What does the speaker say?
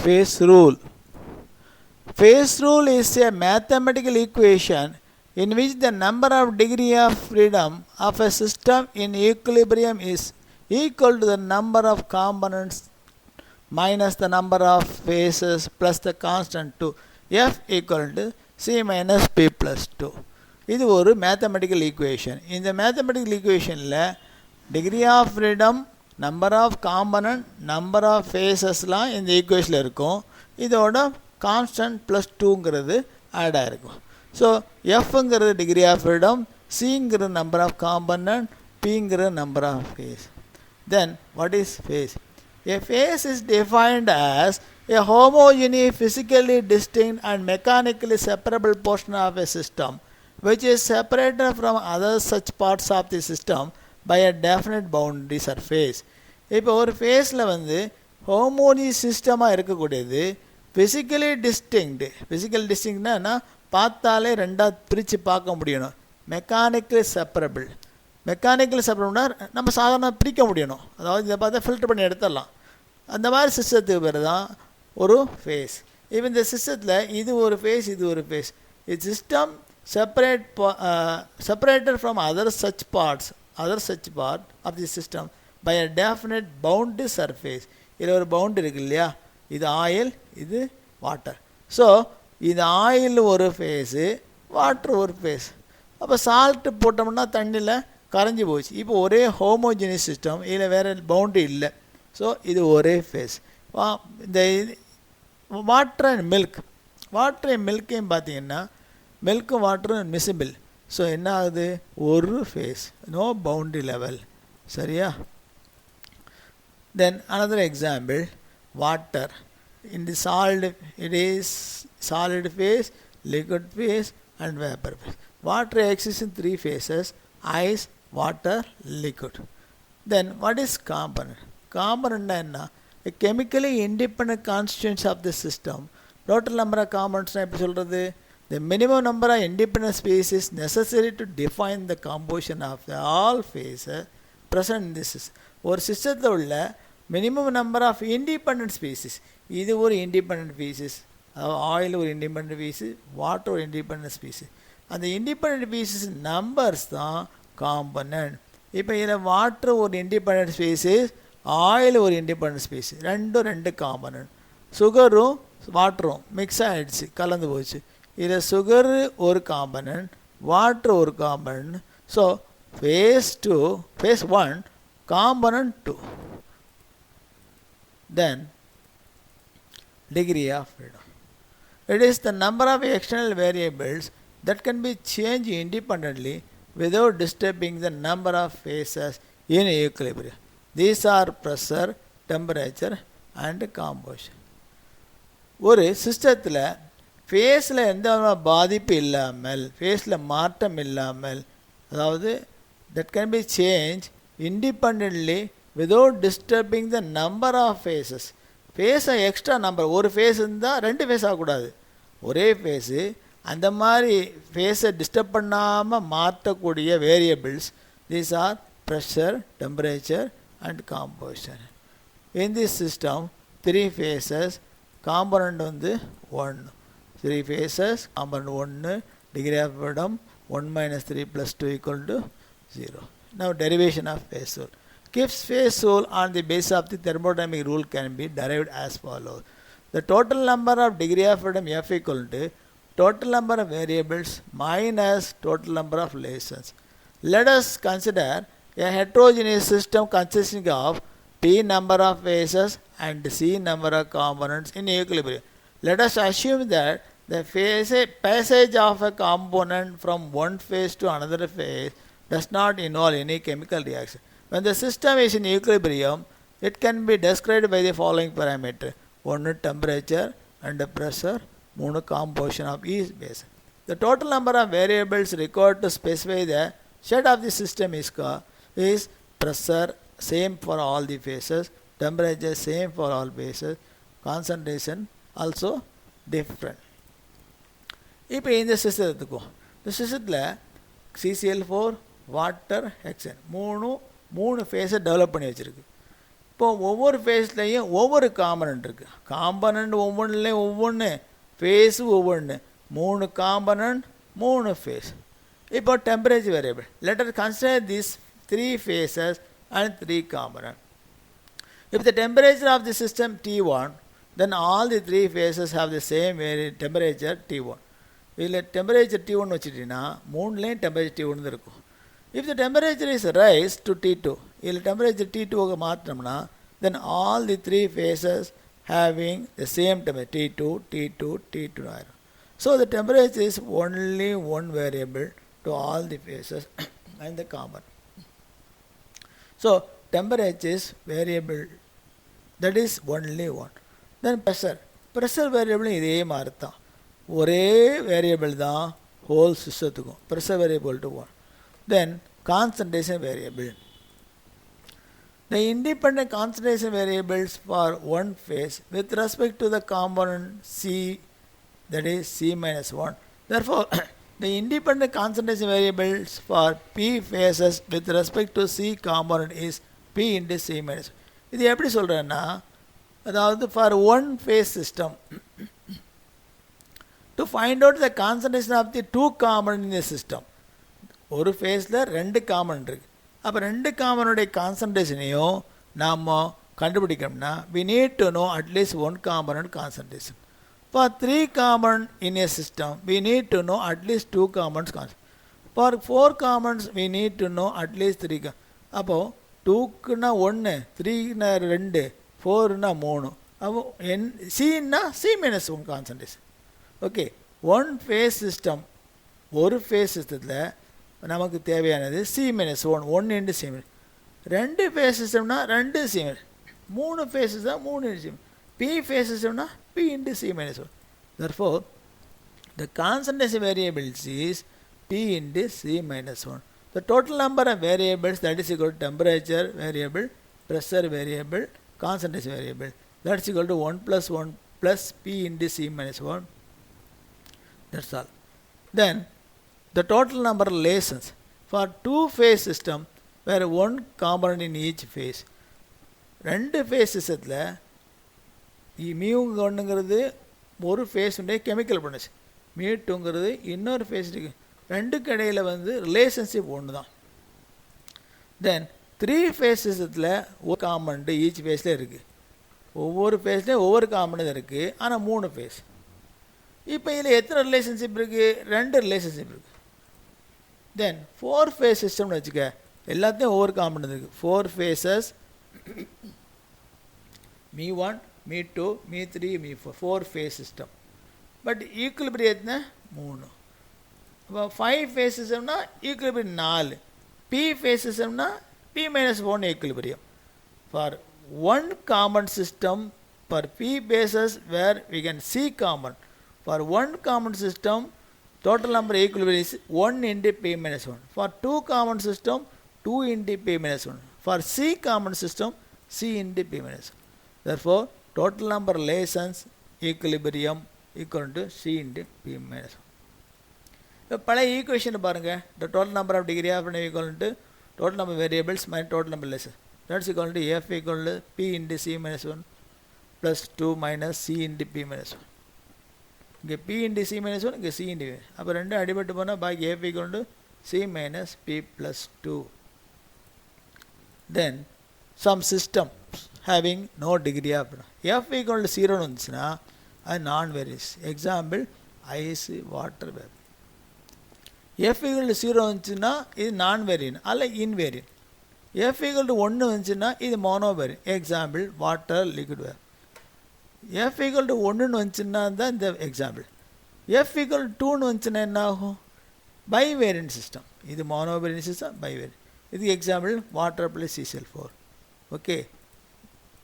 Phase rule. Phase rule is a mathematical equation in which the number of degree of freedom of a system in equilibrium is equal to the number of components minus the number of phases plus the constant 2. F equal to C minus P plus 2. இது ஒரு mathematical equation. இந்த mathematical ஈக்குவேஷனில் degree of freedom, number of component, number of ஃபேஸஸ்லாம் இந்த ஈக்குவேஷனில் இருக்கும். இதோட constant plus 2ங்கிறது ஆட் ஆகிருக்கும். ஸோ எஃப்ங்கிறது டிகிரி ஆஃப் ஃப்ரீடம், சிங்கிறது நம்பர் ஆஃப் காம்பனண்ட், பிங்கிறது number of phase. Then what is phase? A phase is defined as a homogeneous, physically distinct and mechanically separable portion of a system which is separated from other such parts of the system by a definite boundary surface. இப்போ ஒரு ஃபேஸில் ஹோமோனியஸ் சிஸ்டமாக இருக்கக்கூடியது, physically டிஸ்டிங்க்டு. Physical டிஸ்டிங்க்னா பார்த்தாலே ரெண்டாக பிரித்து பார்க்க முடியணும். Mechanically separable. மெக்கானிக்கல் செப்பரபிள்னா நம்ம சாதாரண பிரிக்க முடியணும். அதாவது இதை பார்த்தா ஃபில்டர் பண்ணி எடுத்துடலாம். அந்த மாதிரி சிஸ்டத்துக்கு பேர் தான் ஒரு ஃபேஸ். இப்போ இந்த சிஸ்டத்தில் இது ஒரு ஃபேஸ், இது ஒரு ஃபேஸ். இது system separated from other such part of the system by a definite boundary surface. இதில் ஒரு பவுண்டரி இருக்கு இல்லையா? இது ஆயில், இது வாட்டர். ஸோ இது ஆயில் ஒரு ஃபேஸு, வாட்டர் ஒரு ஃபேஸ். அப்போ சால்ட்டு போட்டோம்னா தண்ணியில் கரைஞ்சி போச்சு. இப்போ ஒரே ஹோமோஜினியஸ் சிஸ்டம், இதில் வேறு பவுண்டரி இல்லை. ஸோ இது ஒரே ஃபேஸ். இந்த water and milk, water and மில்க்கையும் பார்த்தீங்கன்னா மில்க்கும் வாட்டரும் மிசிபிள். ஸோ என்ன ஆகுது? ஒரு ஃபேஸ், நோ பவுண்டரி லெவல். சரியா? தென் another example, water. In the solid, it is solid phase, liquid phase and vapor phase. Water exists in three phases: ice, water, liquid. Then what is component? Component enna? A chemically independent constituents of the system. Total number of components எப்படி சொல்கிறது? The minimum number of independent species necessary to define the composition of the all phases present in this system. ஒரு சிஸ்டத்தில் உள்ள minimum number of independent species. இது ஒரு independent species, அதாவது oil ஒரு independent species, water ஒரு இண்டிபெண்ட் ஸ்பீசிஸ். அந்த independent species numbers தான் காம்பனண்ட். இப்போ இதில் வாட்டர் ஒரு இண்டிபெண்ட் ஸ்பீசிஸ், ஆயில் ஒரு இண்டிபெண்ட் ஸ்பீசிஸ், ரெண்டு காம்பனண்ட். சுகரும் வாட்டரும் மிக்ஸ் ஆகிடுச்சு, கலந்து போச்சு. இதில் சுகரு ஒரு காம்பனண்ட், வாட்டர் ஒரு component. So phase 1 component 2. Then degree of freedom. It is the number of external variables that can be changed independently without disturbing the number of phases in equilibrium. These are pressure, temperature and composition. ஒரு சிஸ்டத்தில் ஃபேஸில் எந்த பாதிப்பு இல்லாமல், ஃபேஸில் மாற்றம் இல்லாமல், அதாவது that can be changed independently without disturbing the number of phases. ஃபேஸை எக்ஸ்ட்ரா நம்பர், ஒரு ஃபேஸ் இருந்தால் ரெண்டு ஃபேஸ் ஆகக்கூடாது, ஒரே ஃபேஸு. அந்த மாதிரி ஃபேஸை டிஸ்டர்ப் பண்ணாமல் மாற்றக்கூடிய variables, these are pressure, temperature and composition. In tissue system 3 phases, component 1. 3 phases, component 1, degree of freedom 1 minus 3 plus 2 equal to 0. Now derivation of phase rule. Gibbs phase rule on the basis of the thermodynamic rule can be derived as follows. The total number of degree of freedom F equal to total number of variables minus total number of relations. Let us consider a heterogeneous system consisting of P number of phases and C number of components in equilibrium. Let us assume that the passage of a component from one phase to another phase does not involve any chemical reaction. When the system is in equilibrium, it can be described by the following parameter: 1 temperature and pressure, 3 composition of each phase. The total number of variables required to specify the state of the system is pressure same for all the phases, temperature same for all phases, concentration also different. இப்போ இந்த system எடுத்துக்குவோம். இந்த சிஸ்டத்தில் CCl4, water, ஹெக்சன் மூணு ஃபேஸை develop பண்ணி வச்சுருக்கு. இப்போது ஒவ்வொரு ஃபேஸ்லேயும் ஒவ்வொரு காம்பனண்ட் இருக்குது. காம்பனண்ட் ஒவ்வொன்றுலேயும் ஒவ்வொன்று, ஃபேஸு ஒவ்வொன்று, 3 காம்பனண்ட் 3 ஃபேஸ். இப்போ temperature variable. Let us consider these 3 phases and 3 components. If the temperature of the system T1, then all the 3 phases have the same temperature T1. இதில் டெம்பரேச்சர் T1 வச்சுட்டிங்கன்னா 3லேயும் temperature T1 இருக்கும். If the temperature is raised to T2, இதில் temperature T2 மாற்றினோம்னா then all the 3 phases having the same temperature T2 ஆயிரும். So the temperature is only one variable to all the phases and the component. So temperature is variable, that is only one. Then pressure variable இதே மாதிரி தான், ஒரே variable தான் whole சிஸ்டத்துக்கும். pressure variable to 1. Then concentration variable. The independent concentration variables for one phase with respect to the component C, that is C minus 1. Therefore, the independent concentration variables for P phases with respect to C component is P into C minus 1. இது எப்படி சொல்கிறேன்னா, அதாவது for one phase system, to find out the concentration of the 2 component in the system. ஒரு ஃபேஸில் 2 component இருக்குது. அப்போ 2 காம்பனோடைய கான்சன்ட்ரேஷனையும் நாம் கண்டுபிடிக்கணும்னா we need to know at least 1 component concentration. For 3 components in a system, we need to know at least 2 components concentration. For 4 components, we need to know at least 3. அப்போது 2க்குன்னா 1, 3ன்னா 2, 4ன்னா 3. அப்போ Cன்னா C minus 1 concentration. Okay, one face system, ஒரு face சிஸ்டத்தில் நமக்கு தேவையானது C minus 1, 1 into C minus 2 phase சிஸ்டம்னா 2 C minus 3 phase system 3 into C minus P phase systemனா P into C minus 1. Therefore, the concentration variables is P into C minus 1. The total number of variables, that is equal to temperature variable, pressure variable, concentration variable, that is equal to 1 plus 1 plus P into C minus 1. That's all. Then the total number of relations for 2 phase system where 1 component in each phase. 2 phase சிஸ்டத்தில் மியூங்கிறது ஒரு ஃபேஸுடைய chemical production, மியூ2ங்கிறது இன்னொரு face இருக்குது. 2க்கு இடையில் relationship ஒன்று தான். தென் 3 face சிஸ்டத்தில் ஒரு காம்பனண்ட்டு ஈச் ஃபேஸில் இருக்குது. ஒவ்வொரு ஃபேஸ்லேயும் ஒவ்வொரு காம்பனண்ட் இருக்குது, ஆனால் 3 ஃபேஸ். இப்போ இதில் எத்தனை ரிலேஷன்ஷிப் இருக்குது? 2 ரிலேஷன்ஷிப் இருக்குது. தென் 4 ஃபேஸ் சிஸ்டம்னு வச்சுக்க, எல்லாத்தையும் ஒவ்வொரு காம்பனண்ட் இருக்குது. 4 ஃபேஸஸ், மீ1, மீ2, மீ3, மீ4, 4 ஃபேஸ் சிஸ்டம். பட் ஈக்குலிபிரியம்னா 3. அப்போ 5 ஃபேஸ் சிஸ்டம்னா ஈக்குலிபிரியம் 4. P phase systemனா P minus 1 equilibrium. For one common system per P basis where we can see common. For one common system, total number of equilibrium is 1 into P minus 1. For 2 common system, 2 into P minus 1. For C common system, C into P minus 1. Therefore, total number relations equilibrium equal to C into P minus 1. பழைய equation பாருங்கள். the total number of degree of freedom equal to total number of variables minus total number of relations. That's equal to F equal to P into C minus 1 plus 2 minus C into P minus 1. இங்கே P into C minus 1, இங்கே C into P. அப்போ ரெண்டும் அடிபட்டு போனால் பாக்கி F equal to C minus P plus 2. Then some system having no degree of freedom. F equal to 0 வந்துச்சுன்னா அது non-various. Example, ice, water, vapor. F equal to 0 வந்துச்சுன்னா இது non-variant அல்ல invariant. F equal to 1 வந்துச்சுன்னா இது monovariant. Example, water, liquid, vapor. F equal to 1 வந்துச்சுன்னா தான் இந்த எக்ஸாம்பிள். F equal to 2 வந்துச்சுன்னா என்ன ஆகும்? பைவேரியன்ட் சிஸ்டம். இது monovariant சிஸ்டம், பைவேரியன்ட். இது example water plus CCl4. Okay.